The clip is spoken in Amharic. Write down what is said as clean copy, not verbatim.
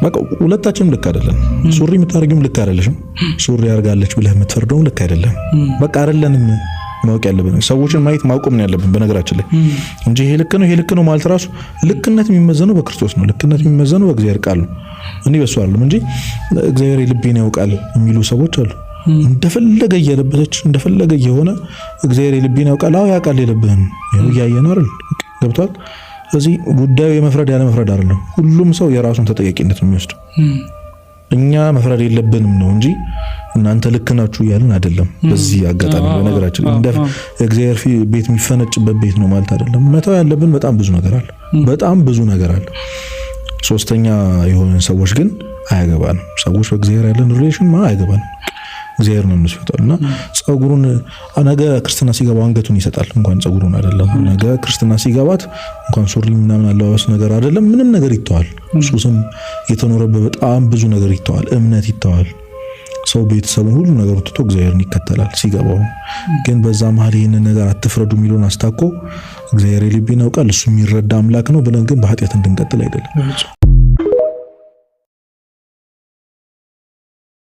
በቃ ሁለታችንም ልክ አይደለም። ሱሪ የምታረጊም ልክ አይደለሽም። ሱሪ ያርጋለች ብለህ የምትፈርደው ልክ አይደለም። በቃ አይደለንም። ማወቅ ያለብን ሰዎችን ማየት ማቆም ነው ያለብን በነገራችን ላይ እንጂ ይሄ ልክ ነው ማለት ራሱ ልክነት የሚመዘነው በክርስቶስ ነው። ልክነት የሚመዘነው በእግዚአብሔር ቃል ነው። እኔ በሱ አይደለም እንጂ እግዚአብሔር ልቤን ያውቃል የሚሉ ሰዎች አሉ። እንደፈለገ እየለበሰች እንደፈለገ የሆነ እግዚአብሔር ልቤን ያውቃል። አዎ ያውቃል የልብህን ያያየን አይደል? ገብቷል? ስለዚህ ጉዳዩ የመፍረድ ያለ መፍረድ አይደለም። ሁሉም ሰው የራሱን ተጠያቂነት ነው የሚወስደው። እኛ መፍረድ የለብንም ነው እንጂ እናንተ ልክ ናችሁ እያልን አይደለም። በዚህ አጋጣሚ በነገራችን እንደ እግዚአብሔር ቤት የሚፈነጭበት ቤት ነው ማለት አይደለም። መተው ያለብን በጣም ብዙ ነገር አለ። ሶስተኛ የሆነ ሰዎች ግን አያገባንም። ሰዎች በእግዚአብሔር ያለን ሪሌሽን አያገባንም። እግዚአብሔር ነው የሚፈታውና ጸጉሩን ነገ ክርስትና ሲገባ አንገቱን ይሰጣል። እንኳን ጸጉሩን አይደለም ነገ ክርስትና ሲገባት እንኳን ሱሪ ምናምን አለዋወስ ነገር አይደለም ምንም ነገር ይተዋል። ሱስም የተኖረበት በጣም ብዙ ነገር ይተዋል። እምነት ይተዋል። ሰው ቤተሰቡን ሁሉ ነገር ትቶ እግዚአብሔርን ይከተላል ሲገባው። ግን በዛ መሀል ይሄን ነገር አትፍረዱ የሚሉን አስታኮ እግዚአብሔር ልቤን ያውቃል እሱ የሚረዳ አምላክ ነው ብለን ግን በኃጢአት እንድንቀጥል አይደለም።